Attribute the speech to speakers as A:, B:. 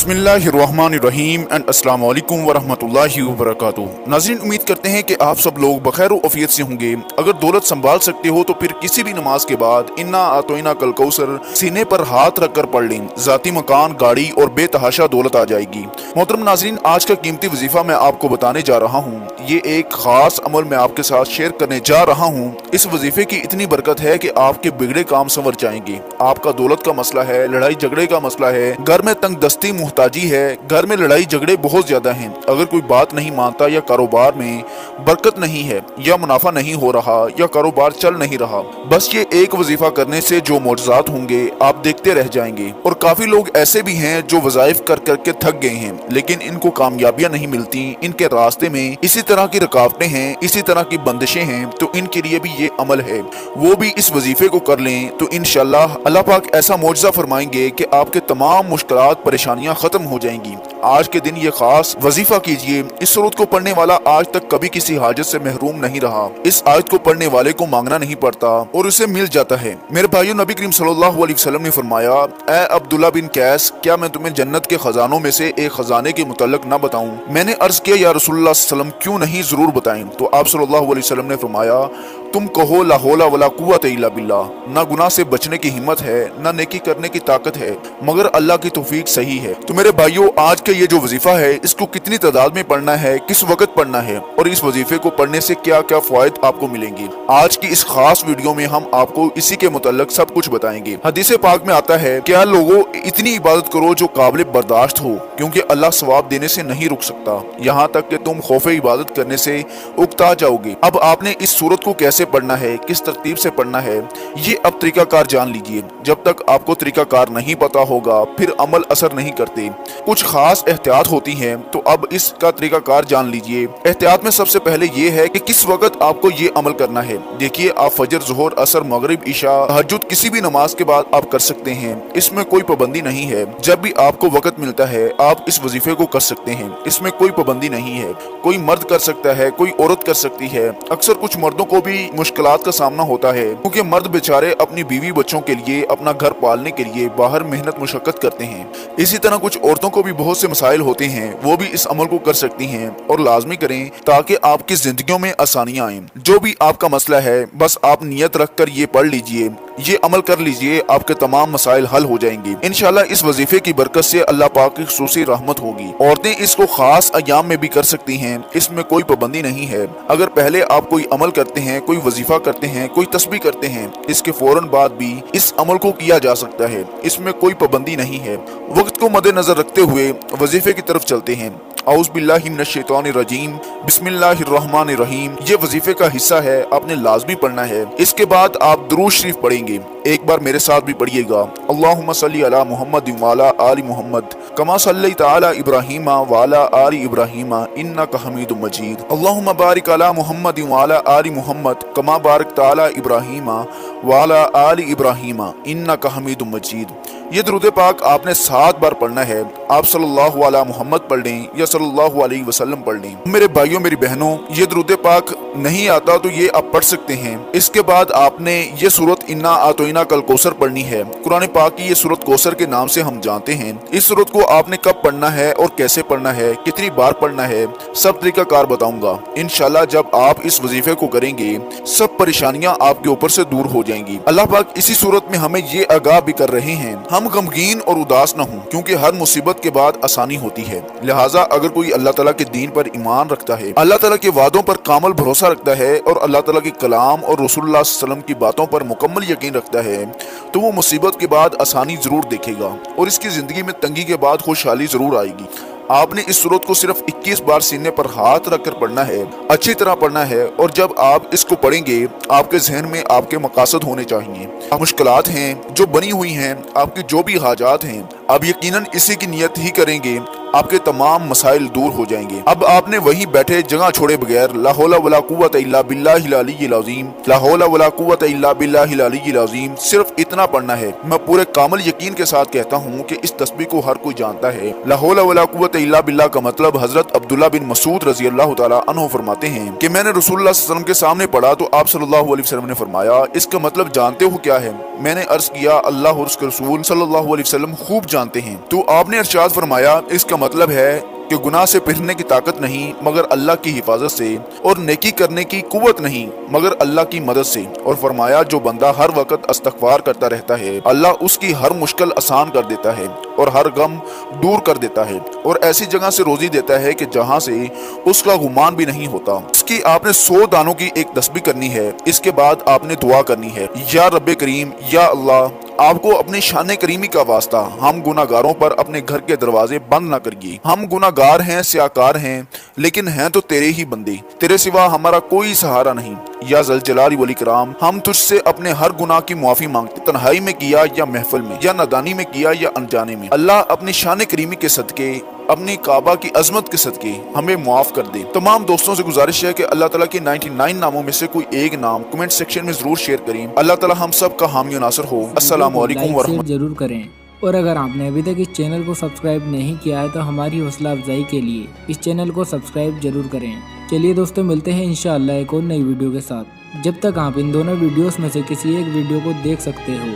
A: बिस्मिल्लाहिर्रहमानिर्रहीम एंड अस्सलाम वालेकुम वरहमतुल्लाहि वबरकातुहू। नाज़रीन, उम्मीद करते हैं कि आप सब लोग बखैर व आफियत से होंगे। अगर दौलत संभाल सकते हो तो फिर किसी भी नमाज के बाद इन्ना आतोइना कल कौसर सीने पर हाथ रख कर पढ़ लें। ज़ाती मकान, गाड़ी और बेतहाशा दौलत आ जाएगी। मोहतरम नाज़रीन, आज का कीमती वजीफा मैं आपको बताने जा रहा हूँ। ये एक खास अमल मैं आपके साथ शेयर करने जा रहा हूँ। इस वजीफे की इतनी बरकत है कि आपके बिगड़े काम संवर जाएंगे। आपका दौलत का मसला है, लड़ाई झगड़े का मसला है, घर में तंग दस्ती मुहताजी है, घर में लड़ाई झगड़े बहुत ज्यादा हैं, अगर कोई बात नहीं मानता या कारोबार में बरकत नहीं है या मुनाफा नहीं हो रहा या कारोबार चल नहीं रहा, बस ये एक वजीफा करने से जो मोजज़ात होंगे आप देखते रह जाएंगे। और काफी लोग ऐसे भी हैं जो वज़ाइफ कर करके थक गए हैं, लेकिन इनको कामयाबियां नहीं मिलती। इनके रास्ते में इसी तरह की रुकावटें हैं, इसी तरह की बंदिशें हैं, तो इनके लिए भी ये अमल है, वो भी इस वजीफे को कर लें तो इंशाअल्लाह अल्लाह पाक ऐसा मौजज़ा फरमाएंगे कि आपके तमाम मुश्किलात परेशानियां खत्म हो जाएंगी। आज के दिन ये खास वजीफा कीजिए। इस सूरत को पढ़ने वाला आज तक कभी किसी हाजत से महरूम नहीं रहा। इस आयत को पढ़ने वाले को मांगना नहीं पड़ता और उसे मिल जाता है। मेरे भाइयों, नबी करीम सल्लल्लाहु अलैहि वसल्लम ने फरमाया, ए अब्दुल्ला बिन कैस, क्या मैं तुम्हें जन्नत के खजानों में से एक खजाने के मुतल्लिक न बताऊं? मैंने अर्ज किया, या रसूलुल्लाह सल्लल्लाहु अलैहि वसल्लम, क्यों नहीं, जरूर बताएं। तो आप सल्लल्लाहु अलैहि वसल्लम ने फरमाया, तुम कहो ला हौला वला कुव्वत इल्ला बिल्लाह। ना गुनाह से बचने की हिम्मत है, ना नेकी करने की ताकत है, मगर अल्लाह की तौफीक सही है। तो मेरे भाइयों, आज का ये जो वजीफा है, इसको कितनी तादाद में पढ़ना है, किस वक्त पढ़ना है और इस वजीफे को पढ़ने से क्या क्या फायदे आपको मिलेंगे, आज की इस खास वीडियो में हम आपको इसी के मुतल्लिक सब कुछ बताएंगे। हदीस पाक में आता है, क्या लोगों इतनी इबादत करो जो काबिल बर्दाश्त हो, क्योंकि अल्लाह सवाब देने से नहीं रुक सकता, यहाँ तक कि तुम खौफे इबादत करने से उकता जाओगे। अब आपने इस सूरत को कैसे पढ़ना है, किस तरतीब से पढ़ना है, ये अब तरीकाकार जान लीजिए। जब तक आपको तरीकाकार नहीं पता होगा फिर अमल असर नहीं करते। कुछ खास एहतियात होती हैं, तो अब इसका तरीकाकार जान लीजिए। एहतियात में सबसे पहले ये है कि किस वक्त आपको ये अमल करना है। देखिए, आप फजर, ज़ोहर, असर, मगरिब, इशा, तहज्जुद किसी भी नमाज के बाद आप कर सकते हैं। इसमें कोई पाबंदी नहीं है। जब भी आपको वक्त मिलता है आप इस वजीफे को कर सकते हैं। इसमें कोई पाबंदी नहीं है। कोई मर्द कर सकता है, कोई औरत कर सकती है। अक्सर कुछ मर्दों को भी मुश्किलात का सामना होता है, क्योंकि मर्द बेचारे अपनी बीवी बच्चों के लिए, अपना घर पालने के लिए बाहर मेहनत मुशक्कत करते हैं। इसी तरह कुछ औरतों को भी बहुत से मसाइल होते हैं, वो भी इस अमल को कर सकती हैं और लाजमी करें ताकि आपकी जिंदगियों में आसानियां आए। जो भी आपका मसला है, बस आप नियत रख कर ये पढ़ लीजिए, ये अमल कर लीजिए, आपके तमाम मसाइल हल हो जाएंगे इंशाल्लाह। इस वजीफे की बरकत से अल्लाह पाक की खुसूसी रहमत होगी। औरतें इसको खास अयाम में भी कर सकती हैं, इसमें कोई पाबंदी नहीं है। अगर पहले आप कोई अमल करते हैं, कोई वजीफा करते हैं, कोई तस्बीह करते हैं, इसके फौरन बाद भी इस अमल को किया जा सकता है। इसमें कोई पाबंदी नहीं है। वक्त को मद्देनजर रखते हुए वजीफे की तरफ चलते हैं। औज़ु बिल्लाहि मिनश शैतानिर रजीम, बिस्मिल्लाहिर्रहमानिर्रहीम। ये वजीफे का हिस्सा है, आपने लाजमी पढ़ना है। इसके बाद आप दुरूद शरीफ पढ़ेंगे। एक बार मेरे साथ भी पढ़िएगा, अल्लाहुम्मा सल्ली अला मुहम्मद व अला आलि मुहम्मद कमा सल्लैता अला इब्राहीम व अला आलि इब्राहीम इन्नका हमीदुम मजीद। अल्लाहुम्मा बारिक अला मुहम्मद व अला आलि मुहम्मद कमा बारकता अला इब्राहीम व अला आलि इब्राहीम इन्नका हमीदुम मजीद। ये दुरूद पाक आपने 7 बार पढ़ना है। आप सल्लल्लाहु अला मुहम्मद पढ़ लें या सल्लल्लाहु अलैहि वसल्लम पढ़ लें। मेरे भाइयों, मेरी बहनों, ये दुरूद पाक नहीं आता तो ये आप पढ़ सकते हैं। इसके बाद आपने ये सूरत इन्ना आतोइना कल कौसर पढ़नी है। कुरान पाक की ये सूरत कौसर के नाम से हम जानते हैं। इस सूरत को आपने कब पढ़ना है और कैसे पढ़ना है, कितनी बार पढ़ना है, सब तरीकाकार बताऊंगा इंशाल्लाह। जब आप इस वजीफे को करेंगे सब परेशानियां आपके ऊपर से दूर हो जाएंगी। अल्लाह पाक इसी सूरत में हमें ये आगाह भी कर रहे हैं, हम गमगीन और उदास न हों, क्योंकि हर मुसीबत के बाद आसानी होती है। लिहाजा अगर कोई अल्लाह ताला के दीन पर ईमान रखता है, अल्लाह ताला के वादों पर कामल भरोसा रखता है और अल्लाह ताला के कलाम और रसूलुल्लाह सल्लल्लाहु अलैहि वसल्लम की बातों पर मुकम्मल यकीन रखता है, तो वो मुसीबत के बाद आसानी जरूर देखेगा और इसकी जिंदगी में तंगी के बाद खुशहाली जरूर आएगी। आपने इस सूरत को सिर्फ 21 बार सीने पर हाथ रखकर पढ़ना है, अच्छी तरह पढ़ना है। और जब आप इसको पढ़ेंगे आपके जहन में आपके मकासद होने चाहिए। मुश्किलात हैं जो बनी हुई हैं, आपकी जो भी हाजात हैं, आप यकीनन इसी की नियत ही करेंगे, आपके तमाम मसाइल दूर हो जाएंगे। अब आपने वहीं बैठे जगह छोड़े बगैर ला हौला वला कुव्वत इल्ला बिल्लाहिल अलिय्यिल अज़ीम, ला हौला वला कुव्वत इल्ला बिल्लाहिल अलिय्यिल अज़ीम, सिर्फ इतना पढ़ना है। मैं पूरे कामिल यकीन के साथ कहता हूँ कि इस तस्बीह को हर कोई जानता है। ला हौला वला कुव्वत इल्ला बिल्लाह का मतलब हजरत अब्दुल्ला बिन मसूद रजी अल्लाह तआला अन्हु फरमाते हैं कि मैंने रसूलुल्लाह सल्लल्लाहु अलैहि वसल्लम के सामने पढ़ा तो आप सल्लल्लाहु अलैहि वसल्लम ने फरमाया, इसका मतलब जानते हो क्या है? मैंने अर्ज किया, अल्लाह और उसके रसूल सल्लल्लाहु अलैहि वसल्लम खूब जानते हैं। तो आपने इरशाद फरमाया, इसका मतलब है कि गुनाह से फिरने की ताकत नहीं मगर अल्लाह की हिफाजत से, और नेकी करने की कुव्वत नहीं मगर अल्लाह की मदद से। और फरमाया, जो बंदा हर वक्त इस्तगफार करता रहता है, अल्लाह उसकी हर मुश्किल आसान कर देता है और हर गम दूर कर देता है, और ऐसी जगह से रोजी देता है कि जहां से उसका गुमान भी नहीं होता। इसकी आपने 100 दानों की एक तस्बीह करनी है। इसके बाद आपने दुआ करनी है, या रब्बे करीम, या अल्लाह, आपको अपने शान करीमी का वास्ता हम गुनाहगारों पर अपने घर के दरवाजे बंद ना करिए। हम गुनाहगार हैं, स्याकार हैं, लेकिन हैं तो तेरे ही बंदे, तेरे सिवा हमारा कोई सहारा नहीं। या जल जलाली वल इकराम, हम तुझसे अपने हर गुनाह की माफी मांगते, तन्हाई में किया या महफिल में, या नादानी में किया या अनजाने में। अल्लाह अपनी शान करीमी के सदके, अपनी काबा की अजमत के सदके हमें मुआफ कर दे। तमाम दोस्तों से गुजारिश है कि अल्लाह ताला के 99 नामों में से कोई एक नाम कमेंट सेक्शन में जरूर शेयर करें। अल्लाह ताला हम सब का हामी और नासर हो। अस्सलामु अलैकुम व रहमतुल्लाह।
B: जरूर करें, और अगर आपने अभी तक इस चैनल को सब्सक्राइब नहीं किया है तो हमारी हौसला अफजाई के लिए इस चैनल को सब्सक्राइब जरूर करें। चलिए दोस्तों, मिलते हैं इंशाअल्लाह एक और नई वीडियो के साथ। जब तक आप इन दोनों वीडियोस में से किसी एक वीडियो को देख सकते हो,